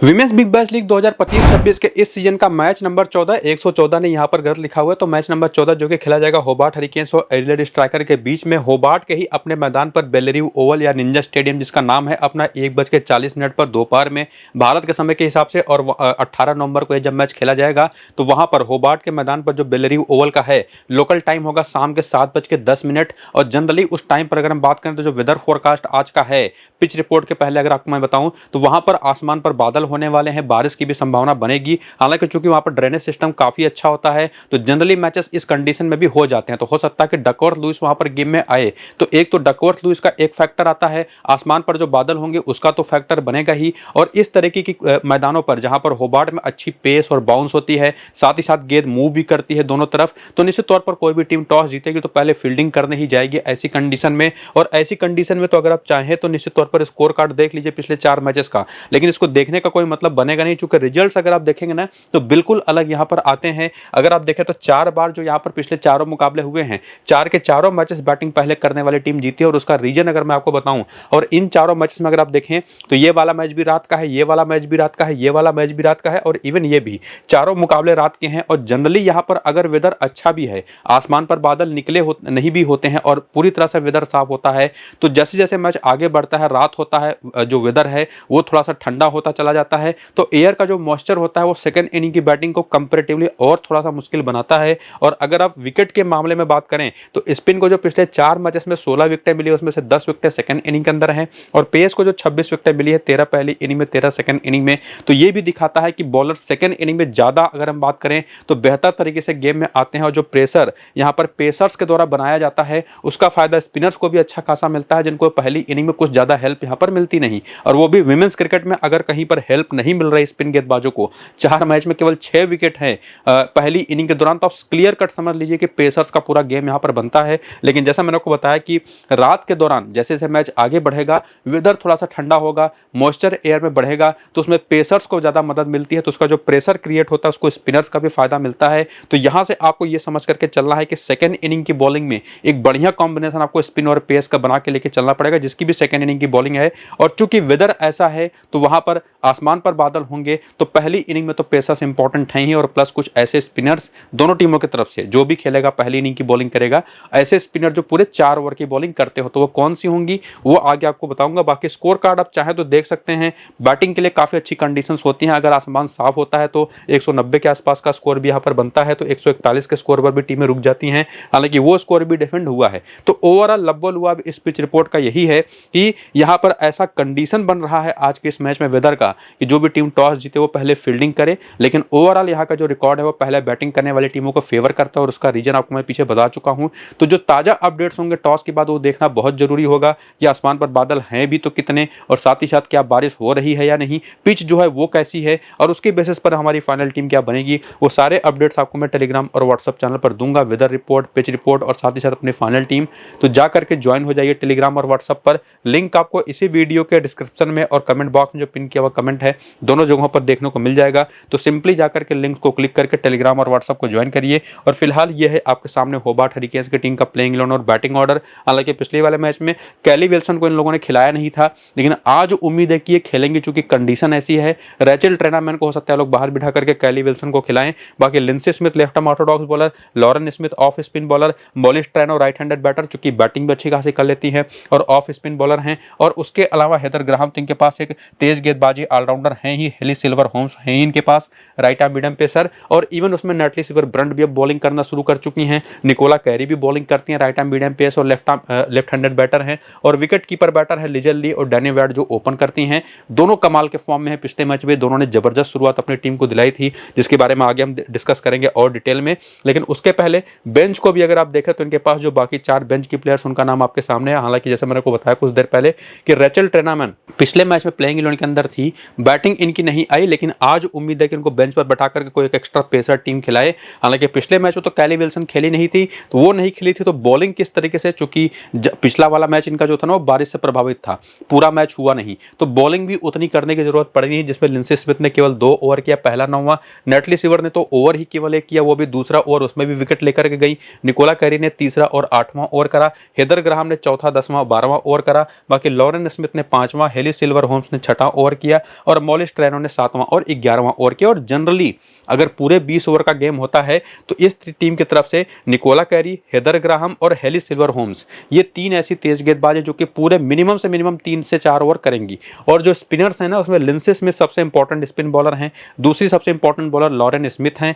Women's big bash league 2025-26 के इस season का मैच नंबर 14 114 ने यहाँ पर गलत लिखा हुआ है। तो मैच नंबर 14 जो कि खेला जाएगा होबार्ट हरिकेन्स और एडिलेड स्ट्राइकर के बीच में होबार्ट के ही अपने मैदान पर बेलेरिव ओवल या निंजा स्टेडियम जिसका नाम है अपना 1:40 पर दोपहर में भारत के समय के हिसाब से और 18 नवंबर को जब मैच खेला जाएगा तो वहां पर होबार्ट के मैदान पर जो बेलेरिव ओवल का है लोकल टाइम होगा शाम के 7:10 और जनरली उस टाइम पर अगर हम बात करें तो जो वेदर फोरकास्ट आज का है पिच रिपोर्ट के पहले अगर आपको मैं बताऊं तो वहां पर आसमान पर बादल होने वाले हैं, बारिश की भी संभावना बनेगी। हालांकि चूंकि वहां पर ड्रेनेज सिस्टम काफी अच्छा होता है तो जनरली मैचेस इस कंडीशन में भी हो जाते हैं। तो हो सकता है कि डकवर्थ लुईस वहां पर गेम में आए। तो एक तो डकवर्थ लुईस का एक फैक्टर आता है, आसमान पर जो बादल होंगे उसका तो फैक्टर बनेगा ही, और इस तरीके की मैदानों पर जहां पर होबार्ट में अच्छी पेस और बाउंस होती है, साथ ही साथ गेंद मूव भी करती है दोनों तरफ, तो निश्चित तौर पर कोई भी टीम टॉस जीतेगी तो पहले फील्डिंग करने ही जाएगी ऐसी कंडीशन में। और ऐसी कंडीशन में तो अगर आप चाहें तो निश्चित तौर पर स्कोर कार्ड देख लीजिए पिछले 4 मैचेस का, लेकिन इसको देखने का कोई मतलब बनेगा नहीं क्योंकि रिजल्ट्स अगर आप देखेंगे ना तो बिल्कुल अलग यहां पर आते हैं। अगर आप देखें तो 4 बार जो यहां पर पिछले चारों मुकाबले हुए हैं 4 के चारों मैचेस बैटिंग पहले करने वाली टीम जीती है, और उसका रीजन अगर मैं आपको बताऊं, और इन चारों मैचेस में अगर आप देखें तो ये वाला मैच भी रात का है, ये वाला मैच भी रात का है, ये वाला मैच भी रात का है, और इवन ये भी चारों मुकाबले रात के हैं। और जनरली यहां पर अगर वेदर अच्छा भी है, आसमान पर बादल निकले नहीं भी होते हैं और पूरी तरह से वेदर साफ होता है, तो जैसे जैसे मैच आगे बढ़ता है रात होता है जो वेदर है वो थोड़ा सा ठंडा होता चला जाता है। तो एयर का जो मॉइस्चर होता है वो सेकंड इनिंग की बैटिंग को कंपैरेटिवली और थोड़ा सा मुश्किल बनाता है। और अगर आप विकेट के मामले में बात करें तो स्पिन को जो पिछले 4 मैचेस में 16 विकेटें मिली उसमें से 10 विकेटें सेकंड इनिंग के अंदर हैं, और पेस को जो 26 विकेटें मिली है 13 पहली इनिंग में 13 सेकंड इनिंग में। तो ये भी दिखाता है कि बॉलर सेकंड इनिंग में ज्यादा अगर हम बात करें तो बेहतर तरीके से गेम में आते हैं, और जो प्रेशर यहाँ पर पेसर्स के द्वारा बनाया जाता है उसका फायदा स्पिनर्स को भी अच्छा खासा मिलता है, जिनको पहली इनिंग में कुछ ज्यादा हेल्प यहाँ पर मिलती नहीं। और वो भी विमेंस क्रिकेट में अगर कहीं पर हेल्प नहीं मिल रही स्पिन गेंदबाजों को, 4 मैच में केवल 6 विकेट हैं पहली इनिंग के दौरान, तो आप क्लियर कट समझ लीजिए कि पेसर्स का पूरा गेम यहां पर बनता है। लेकिन जैसा मैंने आपको बताया कि रात के दौरान जैसे जैसे मैच आगे बढ़ेगा वेदर थोड़ा सा ठंडा होगा, मॉइस्चर एयर में बढ़ेगा, तो उसमें पेसर्स को ज्यादा मदद मिलती है, तो उसका जो प्रेशर क्रिएट होता है उसको स्पिनर्स का भी फायदा मिलता है। तो यहां से आपको यह समझ करके चलना है कि सेकंड इनिंग की बॉलिंग में एक बढ़िया कॉम्बिनेशन आपको स्पिन और पेस का बना के लेके चलना पड़ेगा, जिसकी भी सेकंड इनिंग की बॉलिंग है। और चूंकि वेदर ऐसा है तो वहां पर आसमान पर बादल होंगे तो पहली इनिंग में तो पेसर्स इंपॉर्टेंट हैं ही, और प्लस कुछ ऐसे स्पिनर्स दोनों टीमों की तरफ से जो भी खेलेगा पहली इनिंग की बॉलिंग करेगा, ऐसे स्पिनर जो पूरे 4 ओवर की बॉलिंग करते हो, तो वो कौन सी होंगी वो आगे आपको बताऊंगा। बाकी स्कोर कार्ड आप चाहें तो देख सकते हैं, बैटिंग के लिए काफी अच्छी कंडीशंस होती हैं। अगर आसमान साफ होता है तो 190 के आसपास का स्कोर भी यहां पर बनता है, तो 141 के स्कोर पर भी टीमें रुक जाती हैं, हालांकि वो स्कोर भी डिफेंड हुआ है। तो ओवरऑल लब्बो लुआ इस पिच रिपोर्ट का यही है कि यहां पर ऐसा कंडीशन बन रहा है आज के इस मैच में वेदर का कि जो भी टीम टॉस जीते वो पहले फील्डिंग करे, लेकिन ओवरऑल यहाँ का जो रिकॉर्ड है वो पहले बैटिंग करने वाली टीमों को फेवर करता है, और उसका रीजन आपको मैं पीछे बता चुका हूं। तो जो ताजा अपडेट्स होंगे टॉस के बाद वो देखना बहुत जरूरी होगा कि आसमान पर बादल हैं भी तो कितने, और साथ ही साथ क्या बारिश हो रही है या नहीं, पिच जो है वो कैसी है, और उसके बेसिस पर हमारी फाइनल टीम क्या बनेगी। वो सारे अपडेट्स आपको मैं टेलीग्राम और व्हाट्सएप चैनल पर दूंगा, वेदर रिपोर्ट, पिच रिपोर्ट और साथ ही साथ अपनी फाइनल टीम। तो जा करके ज्वाइन हो जाइए टेलीग्राम और व्हाट्सएप पर, लिंक आपको इसी वीडियो के डिस्क्रिप्शन में और कमेंट बॉक्स में जो पिन किया हुआ कमेंट है दोनों जगहों पर देखने को मिल जाएगा। तो सिंपली जाकर के लिंक को क्लिक करके टेलीग्राम और व्हाट्सएप को ज्वाइन करिए। और फिलहाल ये है आपके सामने होबार्ट हरिकेन्स की टीम का प्लेइंग 11 और बैटिंग ऑर्डर। हालांकि पिछले वाले मैच में कैली विल्सन को इन लोगों ने खिलाया नहीं था, लेकिन आज उम्मीद है कि ये खेलेंगे, चूंकि कंडीशन ऐसी है। रैचल ट्रेनामैन को हो सकता है लोग बाहर बिठा करके कैली विल्सन को खिलाएं। बाकी Lindsey Smith left arm orthodox bowler, Lauren Smith off spin bowler, Molly Strano right handed batter, चूंकि बैटिंग भी अच्छी खासी कर लेती है और ऑफ स्पिन बॉलर हैं। और उसके अलावा हेदर ग्राहम इनके पास एक तेज गेंदबाजी ऑलराउंडर हैं ही, हेली सिल्वर होम्स हैं ही इनके पास, राइट आर्म मीडियम पेसर, और इवन उसमें नेटली सिल्वर ब्रंट भी अब बॉलिंग करना शुरू कर चुकी हैं। निकोला कैरी भी बॉलिंग करती हैं, राइट आर्म मीडियम पेस और लेफ्ट हैंडेड बैटर हैं। और विकेट कीपर बैटर है लिजल ली और डैनी वैट जो ओपन करती हैं। दोनों कमाल के फॉर्म में है, पिछले मैच में दोनों ने जबरदस्त शुरुआत अपनी टीम को दिलाई थी, जिसके बारे में आगे हम डिस्कस करेंगे और डिटेल में। लेकिन उसके पहले बेंच को भी अगर आप देखें तो इनके पास जो बाकी 4 बेंच की प्लेयर्स उनका नाम आपके सामने है। हालांकि जैसे मैंने को बताया कुछ देर पहले कि रैचल ट्रेनामैन पिछले मैच में प्लेइंग 11 के अंदर थी, बैटिंग इनकी नहीं आई, लेकिन आज उम्मीद है कि इनको बेंच पर बैठा करके कोई एक एक्स्ट्रा पेसर टीम खिलाए। हालांकि पिछले मैच में तो कैली विल्सन खेली नहीं थी, तो वो नहीं खेली थी, तो बॉलिंग किस तरीके से, चूंकि पिछला वाला मैच इनका जो था ना वो बारिश से प्रभावित था, पूरा मैच हुआ नहीं, तो बॉलिंग भी उतनी करने की जरूरत पड़ी नहीं, जिसमें लिंडसे स्मिथ ने केवल 2 ओवर किया, पहला 9वां। नेटली सिल्वर ने तो ओवर ही केवल एक किया, वो भी दूसरा ओवर, उसमें भी विकेट लेकर के गई। निकोला कैरी ने तीसरा और 8वां ओवर करा, हेदर ग्राहम ने चौथा, 10वां, 12वां ओवर करा। बाकी लॉरेन स्मिथ ने 5वां, हेली सिल्वर होम्स ने 6वां ओवर किया, और और मॉलिस ट्रेनो ने 7वां और 11वां ओवर किया। और जनरली अगर पूरे 20 ओवर का गेम होता है तो इस टीम की तरफ से निकोला कैरी, हेदर ग्राहम और हेली सिल्वर होम्स, ये 3 ऐसी तेज गेंदबाज है जो कि पूरे मिनिमम से मिनिमम 3 से 4 ओवर करेंगी। और जो स्पिनर्स हैं ना, उसमें लिंडसे स्मिथ सबसे इंपॉर्टेंट स्पिन बॉलर हैं, दूसरी सबसे इंपॉर्टेंट बॉलर लॉरेन स्मिथ हैं,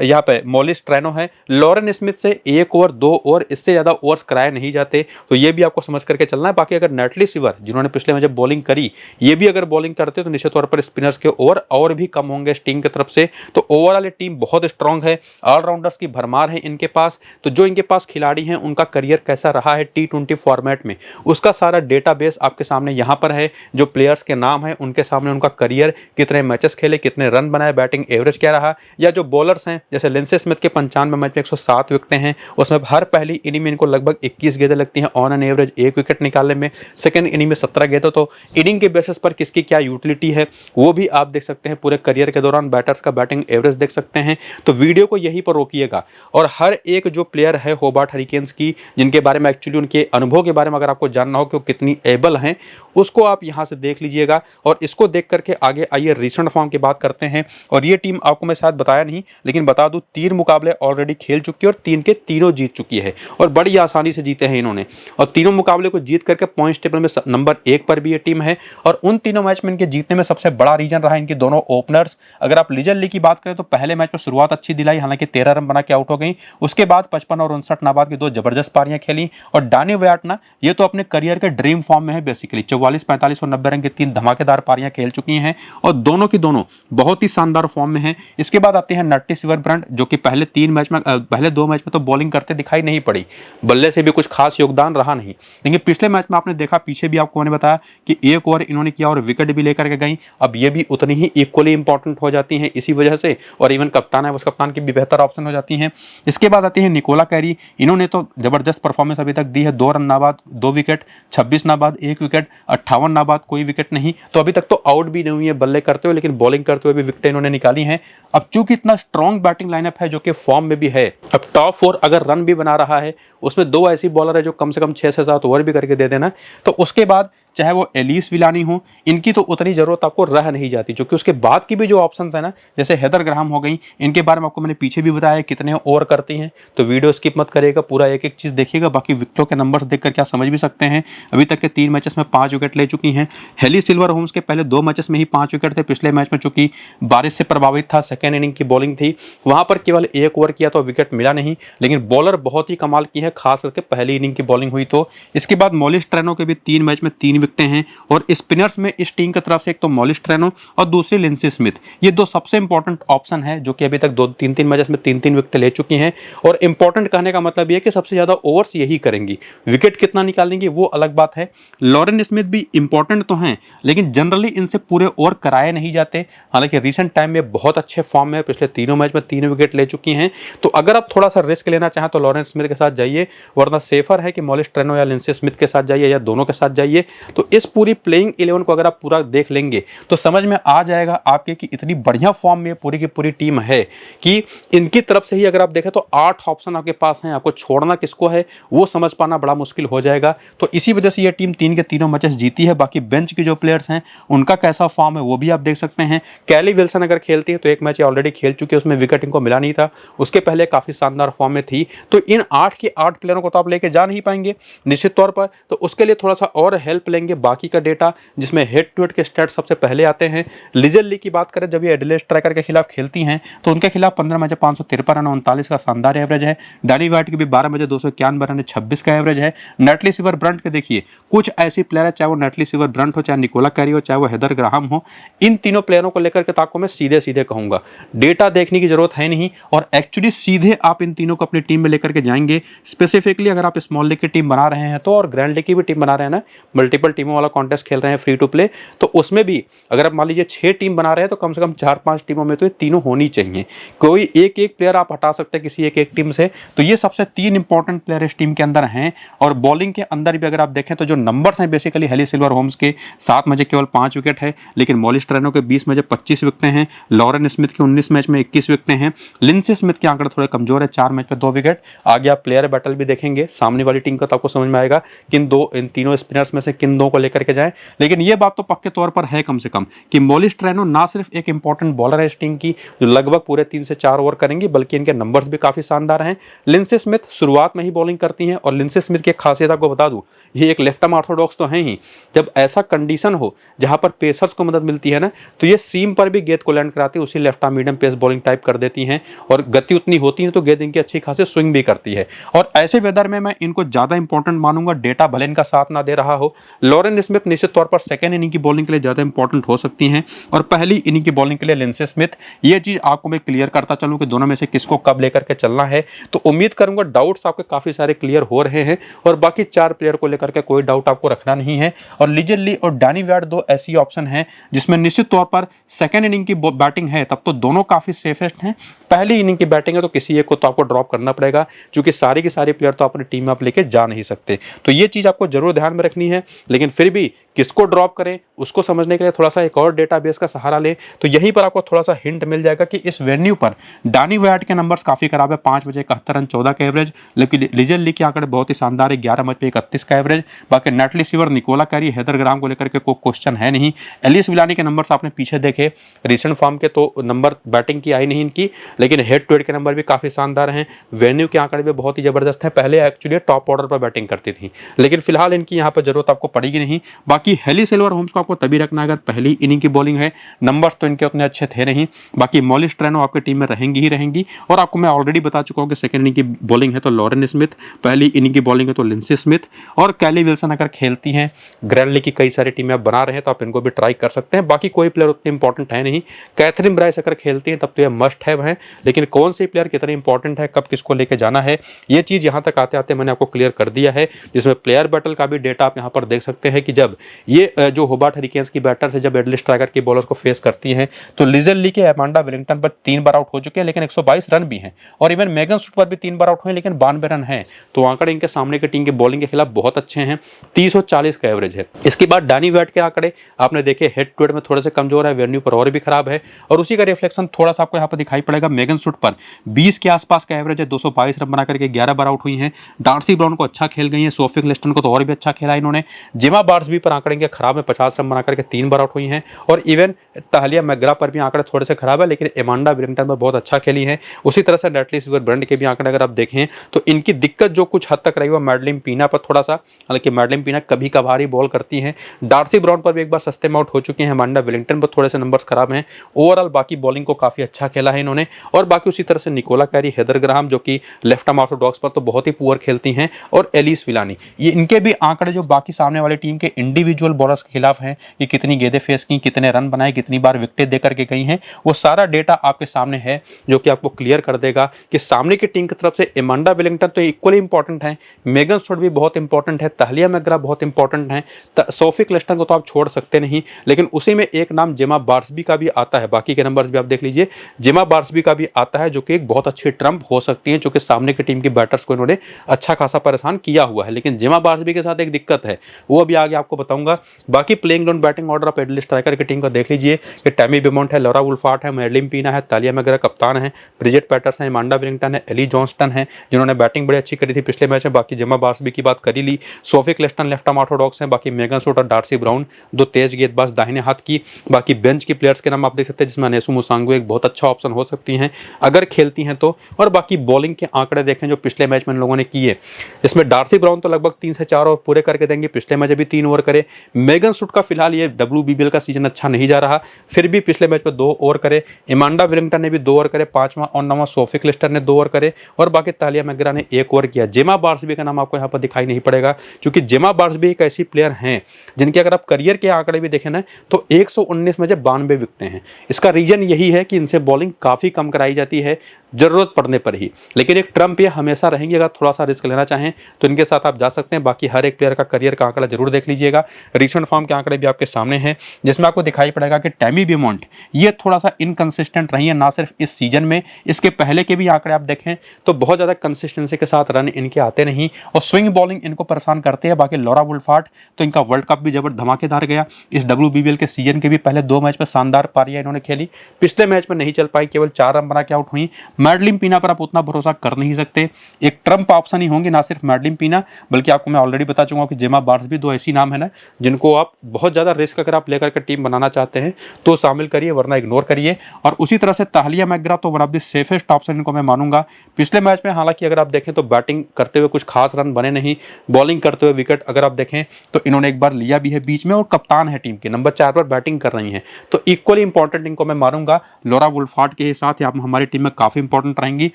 यहाँ पे मॉलिस ट्रेनो है। लॉरेन स्मिथ से 1 ओवर 2 ओवर इससे ज़्यादा ओवर्स कराए नहीं जाते, तो ये भी आपको समझ करके चलना है। बाकी अगर नेटली सिवर जिन्होंने पिछले मैच बॉलिंग करी, ये भी अगर बॉलिंग करते तो निश्चित तौर पर स्पिनर्स के ओवर और भी कम होंगे इस टीम की तरफ से। तो ओवरऑल ये टीम बहुत स्ट्रांग है, ऑलराउंडर्स की भरमार है इनके पास। तो जो इनके पास खिलाड़ी हैं उनका करियर कैसा रहा है T20 फॉर्मेट में, उसका सारा डेटाबेस आपके सामने यहाँ पर है। जो प्लेयर्स के नाम है उनके सामने उनका करियर, कितने मैचेस खेले, कितने रन बनाए, बैटिंग एवरेज क्या रहा, या जो बॉलर्स हैं जैसे लिंडसे स्मिथ के 95 मैच में 107 विकेटें हैं, उसमें हर पहली इनिंग में इनको लगभग 21 गेंदें लगती हैं ऑन एन एवरेज 1 विकेट निकालने में। सेकंड इनिंग में 17 गेंदों। तो इनिंग के बेसिस पर किसकी क्या यूटिलिटी है वो भी आप देख सकते हैं। पूरे करियर के दौरान बैटर्स का बैटिंग एवरेज देख सकते हैं। तो वीडियो को यहीं पर रोकिएगा और हर एक जो प्लेयर है होबार्ट हरिकेन्स की, जिनके बारे में एक्चुअली उनके अनुभव के बारे में अगर आपको जानना हो कि वो कितनी एबल हैं, उसको आप यहां से देख लीजिएगा। और इसको देख करके आगे आइए रिसेंट फॉर्म की बात करते हैं। और ये टीम आपको मैं शायद बताया नहीं, लेकिन बता दूं 3 मुकाबले ऑलरेडी खेल चुकी है और 3 के तीनों जीत चुकी है और बड़ी आसानी से जीते हैं इन्होंने। और तीनों मुकाबले को जीत करके पॉइंट्स टेबल में नंबर 1 पर भी ये टीम है। और उन तीनों मैच में इनके जीतने में सबसे बड़ा रीजन रहा इनके दोनों ओपनर्स। अगर आप लीजर ली की बात करें तो पहले मैच में शुरुआत अच्छी दिलाई, हालांकि 13 रन बना के आउट हो गई। उसके बाद 55 और 59 नाबाद की 2 जबरदस्त पारियां खेली। और डानी व्याट ना, ये तो अपने करियर के ड्रीम फॉर्म में है बेसिकली। 44, 45 और 90 रन की 3 धमाकेदार पारियां खेल चुकी हैं और दोनों की दोनों बहुत ही शानदार फॉर्म में हैं। इसके बाद आते हैं नट्टी सिवरब्रंट, जो कि पहले 2 मैच में तो बॉलिंग करते दिखाई नहीं पड़ी, बल्ले से भी कुछ खास योगदान रहा नहीं। लेकिन पिछले मैच में आपने देखा, पीछे भी आपको मैंने बताया कि 1 ओवर इन्होंने किया और विकेट भी लेकर के गई। अब ये भी उतनी ही इक्वली इंपॉर्टेंट हो जाती हैं इसी वजह से। और इवन कप्तान है, उस कप्तान की भी बेहतर ऑप्शन हो जाती हैं। इसके बाद आती है निकोला कैरी। इन्होंने तो जबरदस्त परफॉर्मेंस अभी तक दी है। 2 रन नाबाद 2 विकेट, 26 नाबाद 1 विकेट, 58 नाबाद कोई विकेट नहीं। तो अभी तक तो आउट भी नहीं हुई है बल्ले करते हुए, लेकिन बॉलिंग करते हुए भी विकेट इन्होंने निकाली हैं। अब चूंकि इतना स्ट्रॉन्ग बैटिंग लाइनअप है जो कि फॉर्म में भी है, अब टॉप 4 अगर रन भी बना रहा है, उसमें 2 ऐसी बॉलर है जो कम से कम 6 से 7 ओवर भी करके दे देना, तो उसके बाद चाहे वो एलिस विलानी हो, इनकी तो उतनी जरूरत आपको रह नहीं जाती। क्योंकि उसके बाद की भी जो ऑप्शंस है ना, जैसे हेदर ग्राहम हो गई, इनके बारे में आपको मैंने पीछे भी बताया कितने ओवर करती हैं। तो वीडियो स्किप मत करिएगा, पूरा एक एक चीज देखिएगा। बाकी विकेटों के नंबर्स देखकर क्या समझ भी सकते हैं। अभी तक के 3 मैचेस में 5 विकेट ले चुकी हैं। हेली सिल्वर होम्स के पहले 2 मैचेस में ही 5 विकेट थे। पिछले मैच में चूंकि बारिश से प्रभावित था, सेकेंड इनिंग की बॉलिंग थी, वहां पर केवल 1 ओवर किया तो विकेट मिला नहीं। लेकिन बॉलर बहुत ही कमाल की है, खास करके पहली इनिंग की बॉलिंग हुई तो। इसके बाद मॉलिस ट्रेनो के भी 3 मैच में 3 विकेटें हैं। और स्पिनर्स में इस टीम की तरफ से एक तो मॉलिस ट्रेनो और दूसरी लिंडसे स्मिथ, ये 2 सबसे इंपॉर्टेंट ऑप्शन है जो कि अभी तक 2-3 मैचेस में 3 विकेट ले चुकी हैं। और इंपॉर्टेंट कहने का मतलब ये है कि सबसे ज्यादा ओवर्स यही करेंगी। विकेट कितना निकालेंगी वो अलग बात है। लॉरेन स्मिथ भी इंपॉर्टेंट तो हैं, लेकिन जनरली इनसे पूरे ओवर कराए नहीं जाते। हालांकि रिसेंट टाइम में बहुत अच्छे फॉर्म में, पिछले तीनों मैच में 3 विकेट ले चुकी हैं। तो अगर आप थोड़ा सा रिस्क लेना चाहें तो लॉरेन स्मिथ के साथ जाइए, वरना सेफर है कि मॉलिस ट्रेनो या लिंडसे स्मिथ के साथ जाइए या दोनों के साथ जाइए। तो इस पूरी प्लेइंग 11 को अगर आप पूरा देख लेंगे तो समझ में आ जाएगा आपके कि इतनी बढ़िया फॉर्म में पूरी की पूरी टीम है कि इनकी तरफ से ही अगर आप देखें तो 8 ऑप्शन आपके पास हैं। आपको छोड़ना किसको है वो समझ पाना बड़ा मुश्किल हो जाएगा। तो इसी वजह से ये टीम 3 के तीनों मैचेस जीती है। बाकी बेंच के जो प्लेयर्स हैं उनका कैसा फॉर्म है वो भी आप देख सकते हैं। कैली विल्सन अगर खेलती है तो एक मैच ऑलरेडी खेल चुकी है, उसमें विकेट इनको मिला नहीं था, उसके पहले काफी शानदार फॉर्म में थी। तो इन 8 के 8 प्लेयरों को तो आप लेके जा नहीं पाएंगे निश्चित तौर पर। तो उसके लिए थोड़ा सा और हेल्प लेंगे बाकी का डेटा, जिसमें हेड टू हेड के स्टैट्स सबसे पहले आते हैं। लीजर ली की बात करें, जब ये एडिलेड स्ट्राइकर के खिलाफ खेलती हैं तो उनके खिलाफ 15 मैच 553 रन 39 का शानदार एवरेज है। डानी व्हाइट की भी 12 मैच 291 रन 26 का एवरेज है। नेटली सिवरब्रंट के देखिए कुछ ऐसी प्लेयर है, चाहे वो नेटली सिवरब्रंट हो, चाहे निकोला कैरी हो, चाहे वो हेदर ग्राहम हो, इन तीनों प्लेयरों को लेकर के आपको मैं सीधे सीधे कहूंगा डेटा देखने की जरूरत है नहीं, और एक्चुअली सीधे आप इन तीनों को अपनी टीम में लेकर के जाएंगे। स्पेसिफिकली अगर आप स्मॉल लीग की टीम बना रहे हैं तो, और ग्रैंड लीग की भी टीम बना रहे हैं ना, मल्टीपल टीमों वाला कॉन्टेस्ट खेल रहे हैं फ्री टू प्ले, तो उसमें भी अगर आप मान लीजिए 6 टीम बना रहे हैं तो कम से कम 4-5 टीमों में तो ये तीनों होनी चाहिए। कोई एक प्लेयर आप हटा सकते हैं किसी एक टीम से। तो ये सबसे 3 इंपॉर्टेंट प्लेयर इस टीम के अंदर हैं। और बॉलिंग के अंदर भी अगर आप देखें तो जो नंबर्स हैं बेसिकली हेली सिल्वर होम्स के 7 मैच केवल 5 विकेट है, लेकिन मॉलिस ट्रेनो के 20 मैच 25 विकेट हैं। लॉरेन स्मिथ के 19 मैच में 21 विकेट हैं। लिंडसे स्मिथ के आंकड़े थोड़े कमजोर है, 4 मैच में 2 विकेट। आगे आप प्लेयर बैटल भी देखेंगे सामने वाली टीम का तो आपको समझ में आएगा कि इन तीनों स्पिनर्स में से किन दो को लेकर के जाएं। लेकिन ये बात तो पक्के तौर पर है कम से कम कि मॉलिस ट्रेनो ना सिर्फ एक इंपॉर्टेंट बॉलर है इस टीम की जो लगभग पूरे 3 से 4 ओवर करेंगी, बल्कि इनके नंबर्स भी काफी शानदार हैं। लिंडसे स्मिथ शुरुआत में ही बॉलिंग करती हैं और लिंडसे स्मिथ की खासियत आपको बता दूं, ये एक लेफ्ट आर्म ऑर्थोडॉक्स तो हैं ही। जब ऐसा कंडीशन हो जहां पर पेसर्स को मदद मिलती है ना, तो ये सीम पर भी गेंद को लैंड कराती है, उसी left arm medium pace bowling type कर देती हैं और गति उतनी होती है तो गेंद इनकी अच्छी खासी स्विंग भी करती है। और ऐसे वेदर में मैं इनको ज्यादा इंपॉर्टेंट मानूंगा, डेटा भले इनका साथ ना दे रहा हो। लॉरेन स्मिथ निश्चित तौर पर सेकंड इनिंग की बॉलिंग के लिए ज्यादा इंपॉर्टेंट हो सकती हैं और पहली इनिंग की बॉलिंग के लिए लिंडसे स्मिथ। ये चीज आपको मैं क्लियर करता चलूं कि दोनों में से किसको कब लेकर के चलना है, तो उम्मीद करूंगा डाउट्स आपके काफी सारे क्लियर हो रहे हैं और बाकी 4 प्लेयर को लेकर के कोई डाउट आपको रखना नहीं है। और लिजर ली और डैनी वैट दो ऐसी ऑप्शन हैं जिसमें निश्चित तौर पर सेकंड इनिंग की बैटिंग है तब तो दोनों काफी सेफेस्ट हैं। पहली इनिंग की बैटिंग है तो किसी एक को तो आपको ड्रॉप करना पड़ेगा, क्योंकि सारी की सारी प्लेयर तो अपनी टीम में आप लेके जा नहीं सकते। तो ये चीज आपको जरूर ध्यान में रखनी है। लेकिन फिर भी किसको ड्रॉप करें उसको समझने के लिए थोड़ा सा एक और डेटाबेस का सहारा लें, तो यहीं पर आपको थोड़ा सा हिंट मिल जाएगा कि इस वेन्यू पर डैनी वैट के नंबर्स काफी खराब है। 5 बजे 71 रन 14 का एवरेज, लेकिन लिजर ली के आंकड़े बहुत ही शानदार है। 11 मैच पे 31 का एवरेज। बाकी net receiver Nicola Carey, Heather Graham को लेकर के कोई क्वेश्चन है नहीं। एलिस विलानी के नंबर्स आपने पीछे देखे, रिसेंट फॉर्म के तो नंबर बैटिंग की आई नहीं इनकी, लेकिन हेड टू हेड के नंबर भी काफी शानदार हैं। वेन्यू के आंकड़े भी बहुत ही जबरदस्त हैं। पहले एक्चुअली टॉप ऑर्डर पर बैटिंग करती थी, लेकिन फिलहाल इनकी यहाँ पर जरूरत आपको पड़ेगी नहीं। बाकी हेली सिल्वर होम्स को आपको तभी रखना है अगर पहली इनिंग की बॉलिंग है। नंबर्स तो इनके उतने अच्छे थे नहीं। बाकी मॉलिस ट्रेनो आपकी टीम में रहेंगी ही रहेंगी। और आपको मैं ऑलरेडी बता चुका हूं कि सेकंड इनिंग की बॉलिंग है तो लॉरेन स्मिथ, पहली इनिंग की बॉलिंग है तो लिंडसे स्मिथ और कैली विल्सन अगर खेलती हैं। ग्रैंडली की कई सारी टीमें आप बना रहे हैं तो आप इनको भी ट्राई कर सकते हैं। बाकी कोई प्लेयर उतने इंपॉर्टेंट है नहीं। कैथरीन ब्राइस अगर खेलती है तब तो ये मस्ट हैव है, लेकिन कौन सी प्लेयर कितने इंपॉर्टेंट है, कब किसको लेके जाना है, ये चीज यहां तक आते आते मैंने आपको क्लियर कर दिया है। जिसमें प्लेयर बैटल का भी डेटा आप यहां पर देख सकते हैं कि जब ये जो होबार्ट हरिकेन्स की बैटर्स है जब एडली स्ट्राइकर की बॉलर्स को फेस करती हैं तो लिजर ली के अमांडा विलिंगटन पर 3 बार आउट हो चुके हैं, लेकिन 122 रन भी हैं। और इवन मेगन स्टूट पर भी 3 बार आउट हुए, लेकिन 92 रन हैं। तो आंकड़े इनके सामने की टीम के बॉलिंग के खिलाफ बहुत अच्छे हैं। 340 का एवरेज है। इसके बाद डैनी वैट के आंकड़े आपने देखे, हेड टू हेड में थोड़े से कमजोर है, वेन्यू पर और भी खराब है और उसी का रिफ्लेक्शन थोड़ा सा आपको यहाँ पर दिखाई पड़ेगा। मेगन स्टूट पर 20 के आसपास का एवरेज है, 222 रन बना करके 11 बार आउट हुई हैं। डार्सी ब्राउन को अच्छा खेल गई है, सोफी क्लिस्टन को तो और भी अच्छा खेला इन्होंने। जेमा बार्सबी पर आंकड़े इनके खराब है, 50 रन बना करके 3 बार आउट हुई हैं। और इवन तालिया मैकग्रा पर भी आंकड़े थोड़े से खराब है, लेकिन एमांडा विलिंगटन पर बहुत अच्छा खेली है। उसी तरह से नेटली सिल्वर ब्रंड के भी आंकड़े अगर आप देखें तो इनकी दिक्कत जो कुछ हद तक रही है मैडलिन पीना पर थोड़ा सा, हालांकि मैडलिन पीना कभी कभार ही बॉल करती हैं। डार्सी ब्राउन पर भी एक बार सस्ते में आउट हो चुके हैं। एमांडा विलिंगटन पर थोड़े से नंबर्स खराब हैं। ओवरऑल बाकी बॉलिंग को काफी अच्छा खेला है इन्होंने। और बाकी उसी तरह से निकोला कैरी, हेदर ग्राहम जो कि लेफ्ट आर्म ऑर्थोडॉक्स पर तो बहुत ही पुअर खेलती हैं, और एलिस विलानी, ये इनके भी आंकड़े जो बाकी सामने वाली टीम के इंडिविजुअल बॉलर्स के खिलाफ हैं, ये कितनी गेंदें फेस की, कितने रन बनाए, कितनी बार विकेट दे करके गई हैं, वो सारा डेटा आपके सामने है जो कि आपको क्लियर कर देगा कि सामने की टीम की तरफ से एमांडा विलिंगटन तो इक्वली इंपॉर्टेंट है, मेगन स्टूट भी बहुत इंपॉर्टेंट है, तालिया मैकग्रा बहुत इंपॉर्टेंट है, सोफी क्लिस्टन को तो आप छोड़ सकते नहीं, लेकिन उसी में एक नाम जेमा बार्सबी का भी आता है। बाकी के नंबर्स भी आप देख लीजिए, जेमा बार्सबी का भी आता है जो कि एक बहुत अच्छी ट्रम्प हो सकती है, जो कि सामने की टीम की बैटर्स को इन्होंने अच्छा खासा परेशान किया हुआ है। लेकिन जेमा बार्सबी के साथ एक दिक्कत है, वो अभी आगे आपको बताऊंगा। बाकी प्लेइंग डाउन बैटिंग ऑर्डर आप एडली स्ट्राइकर की टीम का देख लीजिए कि टैमी बिमोंट है, लॉरा वुल्फार्ट है, मैडलिन पीना है, तालिया मैकग्रा कप्तान है, ब्रिजेट पैटर्सन है, एमांडा विलिंगटन है, एली जॉनस्टन है जिन्होंने बैटिंग बड़ी अच्छी करी थी पिछले मैच में। बाकी जेमा बार्सबी की बात करी ली, सोफी क्लिस्टन लेफ्ट आर्म ऑर्थोडॉक्स हैं, बाकी मेगन स्टूट और डार्सी ब्राउन दो तेज गेंदबाज दाहिने हाथ की। बाकी बेंच की प्लेयर्स के नाम आप देख सकते हैं जिसमें अनेसु मुसांगो एक बहुत अच्छा ऑप्शन हो सकती हैं अगर खेलती हैं तो। और बाकी बॉलिंग के आंकड़े देखें जो पिछले मैच में इन लोगों ने किए, इसमें डार्सी ब्राउन तो लगभग 3 से 4 ओवर पूरे करके देंगे, पिछले मैच भी 3 ओवर करे। मेगन स्टूट का फिलहाल ये WBBL का सीजन अच्छा नहीं जा रहा, फिर भी पिछले मैच में 2 ओवर करे। एमांडा विलिंगटन ने भी 2 ओवर करे, 5वां और 9वां सोफी क्लिस्टन ने 2 ओवर करे, और बाकी तालिया मैकग्रा ने 1 ओवर किया। जेमा बार्सबी का नाम आपको यहाँ पर दिखाई नहीं पड़ेगा, क्योंकि जेमा बार्सबी एक ऐसी प्लेयर हैं जिनके अगर आप करियर के आंकड़े भी देखें ना तो 119 में 92 विकेटें हैं। इसका रीजन यही है कि इनसे बॉलिंग काफी कम कराई जाती है जरूरत पड़ने पर ही, लेकिन एक ट्रम्प ये हमेशा रहेंगे। अगर थोड़ा सा रिस्क लेना चाहें तो इनके साथ आप जा सकते हैं। बाकी हर एक प्लेयर का करियर का आंकड़ा जरूर देख लीजिएगा। रिसेंट फॉर्म के आंकड़े भी आपके सामने हैं, जिसमें आपको दिखाई पड़ेगा कि टैमी बिमोंट ये थोड़ा सा इनकंसिस्टेंट रही है, ना सिर्फ इस सीजन में, इसके पहले के भी आंकड़े आप देखें तो बहुत ज्यादा कंसिस्टेंसी के साथ रन इनके आते नहीं और स्विंग बॉलिंग इनको परेशान करते हैं। बाकी लॉरा वुल्फार्ट तो इनका वर्ल्ड कप भी जबरदस्त धमाकेदार गया। इस WBBL के सीजन के भी पहले 2 मैच में शानदार पारियां इन्होंने खेली, पिछले मैच में नहीं चल पाई, केवल 4 रन बना के आउट हुई। मैडलिन पीना पर आप उतना भरोसा कर नहीं सकते, एक ट्रम्प ऑप्शन ही होंगे, ना सिर्फ मैडलिन पीना बल्कि आपको मैं ऑलरेडी बता चुका हूं कि जेमा बार्सबी 2 1-2 ऐसी नाम है ना जिनको आप बहुत ज़्यादा रिस्क अगर आप लेकर के टीम बनाना चाहते हैं तो शामिल करिए, वरना इग्नोर करिए। और उसी तरह से तालिया मैकग्रा तो one of the safest option इनको मैं मानूंगा। पिछले मैच में हालांकि अगर आप देखें तो बैटिंग करते हुए कुछ खास रन बने नहीं, बॉलिंग करते हुए विकेट अगर आप देखें तो इन्होंने एक बार लिया भी है बीच में, और कप्तान है टीम के, नंबर 4 पर बैटिंग कर रही हैं, तो इक्वली इंपॉर्टेंट इनको मैं मानूंगा। लॉरा वुल्फार्ड के साथ हमारी टीम में काफी इंपॉर्टेंट रहेंगी।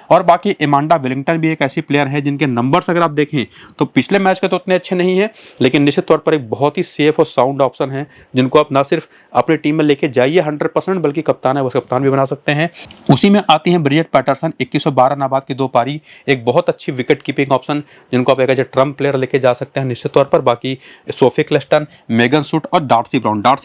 और बाकी एमांडा विलिंगटन भी एक ऐसी प्लेयर है जिनके नंबर्स अगर आप देखें तो पिछले मैच के तो उतने अच्छे नहीं है, लेकिन निश्चित तौर पर एक बहुत ही सेफ और साउंड ऑप्शन है जिनको आप ना सिर्फ अपनी टीम में लेके जाइए 100%, बल्कि कप्तान है वो कप्तान भी बना सकते हैं। उसी में आती हैं ब्रिजेट पैटरसन, 2112 नाबाद की 2 पारी, एक बहुत अच्छी विकेट कीपिंग ऑप्शन जिनको आप एक ट्रम्प प्लेयर लेके जा सकते हैं निश्चित तौर पर। बाकी सोफी क्लेस्टन, मेगन सूट और डार्सी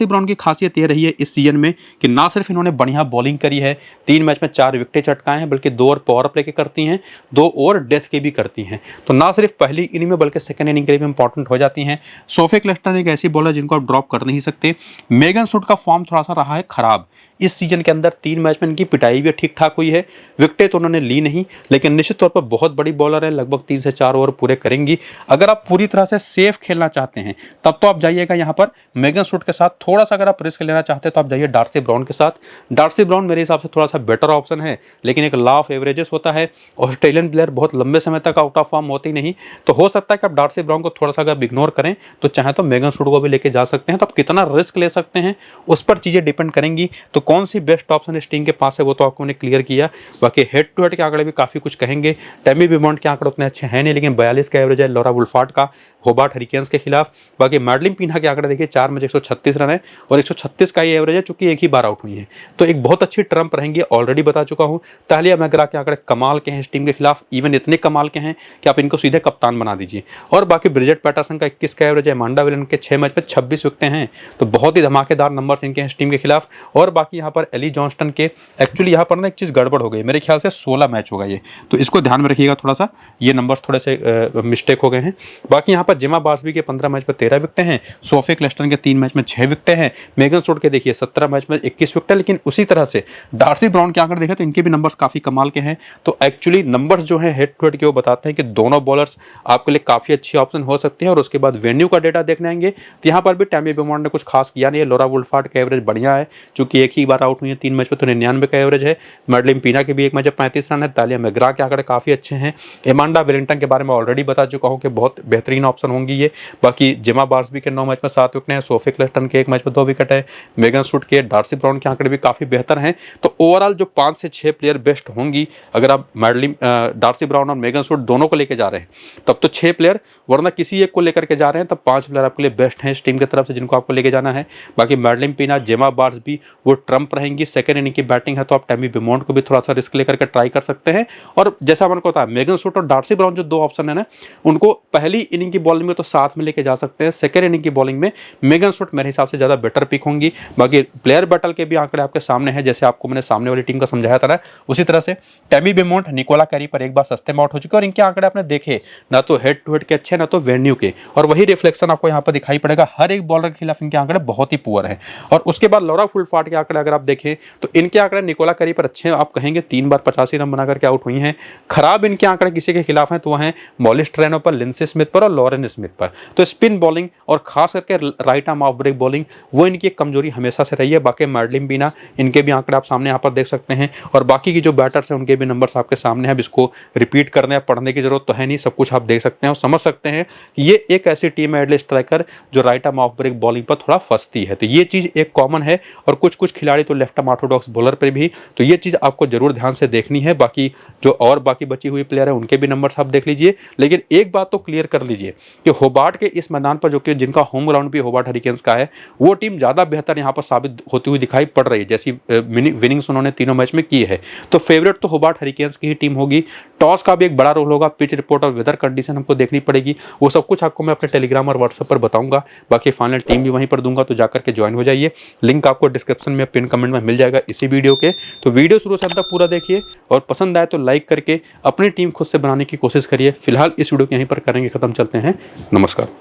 ब्राउन की खासियत ये रही है इस सीजन में कि ना सिर्फ इन्होंने बढ़िया बॉलिंग करी है, 3 मैच में 4 विकेटें चटकाए हैं, बल्कि 2 ओवर पावर प्ले के करती हैं, 2 ओवर डेथ के भी करती हैं। तो ना सिर्फ पहली इनिंग में बल्कि सेकंड इनिंग के लिए भी इंपॉर्टेंट हो जाती हैं। सोफी क्लेस्टन एक ऐसी बॉलर जिनको आप ड्रॉप कर नहीं सकते। मेगन सूट का फॉर्म थोड़ा सा रहा है खराब इस सीजन के अंदर, 3 मैच में इनकी पिटाई भी ठीक ठाक हुई है, विकेटें तो उन्होंने ली नहीं, लेकिन निश्चित तौर पर बहुत बड़ी बॉलर है, लगभग 3 से 4 ओवर पूरे करेंगी। अगर आप पूरी तरह से सेफ खेलना चाहते हैं तब तो आप जाइएगा यहाँ पर मेगन सूट के साथ। थोड़ा सा अगर आप रिस्क लेना चाहते हैं तो आप जाइए डार्सी ब्राउन के साथ। डार्सी ब्राउन मेरे हिसाब से थोड़ा सा बेटर ऑप्शन है, लेकिन एक लॉ ऑफ एवरेजेस होता है, ऑस्ट्रेलियन प्लेयर बहुत लंबे समय तक आउट ऑफ फॉर्म होती नहीं, तो हो सकता है कि आप डार्सी ब्राउन को थोड़ा सा अगर इग्नोर करें तो चाहे तो मेगन सूट को भी लेके जा सकते हैं। तो आप कितना रिस्क ले सकते हैं उस पर चीजें डिपेंड करेंगी। तो कौन सी बेस्ट ऑप्शन इस टीम के पास है वो तो आपको मैंने क्लियर किया। बाकी हेड टू हेड के आंकड़े भी काफी कुछ कहेंगे। टेमी बिमॉन्ट के आंकड़े उतने अच्छे हैं नहीं, लेकिन 42 का एवरेज है लॉरा वुल्फार्ड का होबार्ट हरिकेन्स के खिलाफ। बाकी मैडलिन पीना के आंकड़े देखिए, 4 मैच 136 रन है और 136 का ये एवरेज है, चूंकि एक ही बार आउट हुई है, तो एक बहुत अच्छी ट्रम्प रहेंगी, ऑलरेडी बता चुका हूं। तालिया मैकग्रा के आंकड़े कमाल के हैं इस टीम के खिलाफ, इवन इतने कमाल के हैं कि आप इनको सीधे कप्तान बना दीजिए। और बाकी ब्रिजेट पैटरसन का 21 का एवरेज है, एमांडा विलिंगटन के 6 मैच में 26 विकेटें हैं, तो बहुत ही धमाकेदार नंबर्स इनके हैं इस टीम के खिलाफ। और बाकी यहाँ पर एली जॉनस्टन के, एक्चुअली यहाँ पर ना एक चीज़ गड़बड़ हो गई, मेरे ख्याल से 16 मैच होगा ये, तो इसको ध्यान में रखिएगा थोड़ा सा, ये नंबर्स थोड़े से मिस्टेक हो गए हैं। बाकी यहाँ पर जेमा बार्सबी के 15 मैच में 13 विकेटें हैं, सोफी क्लेस्टन के 3 मैच में 6 विकेटें हैं, मेगन सूट के देखिए 17 मैच में 21 विकेट। लेकिन उसी तरह से डार्सी ब्राउन के आंकड़े देखें तो इनके भी नंबर्स काफी कमाल के हैं। तो एक्चुअली नंबर्स जो हैं हेड टू हेड के वो बताते हैं कि दोनों बॉलर्स आपके लिए काफी अच्छी ऑप्शन हो सकती है। और उसके बाद वेन्यू का डेटा देखने आएंगे तो यहाँ पर भी टेमी बिमॉन्ट ने कुछ खास किया नहीं है। लॉरा वुल्फार्ड का एवरेज बढ़िया है, चूंकि एक ही बार आउट हुई है 3 मैच में, तो 99 का एवरेज है। मैडलिन पीना के भी एक मैच में 35 रन है। तालिया मैकग्रा के आंकड़े काफी अच्छे हैं। एमांडा विलिंगटन के बारे में ऑलरेडी बता चुका हूँ कि बहुत बेहतरीन ऑप्शन होंगी ये। बाकी जेमा बार्सबी के 9 मैच में 7 विकेट हैं, सोफी क्लेस्टन के 1 मैच में 2 विकेट है, मेगन सूट के, डार्सी ब्राउन के आंकड़े भी काफी बेहतर हैं। तो ओवरऑल जो 5 से 6 प्लेयर बेस्ट होंगी, अगर आप मैडलिन डार्सी ब्राउन और मेगन सूट दोनों को लेकर जा रहे हैं तब तो 6 प्लेयर, वरना किसी एक को लेकर के जा रहे हैं तब 5 प्लेयर आपके लिए बेस्ट हैं इस टीम की तरफ से जिनको आपको लेके जाना है। बाकी मैडलिन पीना, जेमा बार्सबी वो ट्रम्प रहेंगी। सेकंड इनिंग की बैटिंग है तो आप टेमी बिमॉन्ट को भी थोड़ा सा रिस्क लेकर के ट्राई कर सकते हैं। और जैसा मैंने बताया मेगन सूट और डार्सी ब्राउन जो 2 ऑप्शन है ना, उनको पहली इनिंग की बॉलिंग में तो साथ में लेके जा सकते हैं, सेकंड इनिंग की बॉलिंग में मेगन सूट मेरे हिसाब से ज्यादा बेटर पिक होंगी। बाकी प्लेयर बैटल के भी आंकड़े आपके सामने हैं, जैसे आपको मैंने सामने वाली टीम का समझाया था ना, उसी तरह से टेमी बिमॉन्ट, निकोला कैरी पर एक बार सस्ते में आउट हो चुके और इनके आंकड़े आपने देखे ना तो हेड टू हेड के अच्छे ना तो वेन्यू के, और वही रिफ्लेक्शन आपको यहाँ पर दिखाई पड़ेगा। हर एक बॉलर के खिलाफ इनके आंकड़े बहुत ही पुअर है। और उसके बाद लॉरा वुल्फार्ड के आंकड़े अगर आप देखें तो इनके आंकड़े निकोला कैरी पर अच्छे हैं, आप कहेंगे 3 बार 85 रन बनाकर के आउट हुई हैं। खराब इनके आंकड़े किसी के खिलाफ हैं तो वह हैं मॉलिस ट्रेनो पर, लिंडसे स्मिथ पर और लॉरेन स्मिथ पर। तो स्पिन बॉलिंग और खास करके right arm off break bowling वो इनकी एक कमजोरी हमेशा से रही है। बाकी मैडलिन पीना, इनके भी आंकड़े आप सामने यहाँ पर देख सकते हैं। और बाकी की जो बैटर्स हैं उनके भी नंबर्स आपके सामने हैं। इसको रिपीट करने या पढ़ने की जरूरत तो है नहीं, सब कुछ आप देख सकते हैं और समझ सकते हैं कि ये एक ऐसी टीम है एडले स्ट्राइकर जो right arm off break bowling पर थोड़ा फंसती है। तो ये चीज एक कॉमन है। और कुछ कुछ खिलाड़ी तो लेफ्ट आर्म ऑर्थोडॉक्स बॉलर पर भी, तो ये चीज आपको जरूर ध्यान से देखनी है। बाकी जो और बाकी बची हुई प्लेयर है उनके भी नंबर्स आप देख लीजिए। लेकिन एक बात तो क्लियर कर लीजिए कि होबार्ट के इस मैदान पर, जो कि जिनका होम ग्राउंड भी होबार्ट हरिकेन्स का है, वो टीम ज्यादा बेहतर यहाँ पर साबित होती हुई दिखाई पड़ रही है, जैसी विनिंग्स उन्होंने तीनों मैच में की है। तो फेवरेट तो होबार्ट हरिकेन्स की ही टीम होगी। टॉस का भी एक बड़ा रोल होगा, पिच रिपोर्ट और वेदर कंडीशन हमको देखनी पड़ेगी, वो सब कुछ आपको मैं अपने टेलीग्राम और व्हाट्सएप पर बताऊंगा। बाकी फाइनल टीम भी वहीं पर दूंगा, तो जाकर के ज्वाइन हो जाइए। लिंक आपको डिस्क्रिप्शन में पिन कमेंट में मिल जाएगा इसी वीडियो के। तो वीडियो शुरू से अंत तक पूरा देखिए और पसंद आए तो लाइक करके अपनी टीम खुद से बनाने की कोशिश करिए। फिलहाल इस वीडियो को यहीं पर करेंगे खत्म, चलते हैं, नमस्कार।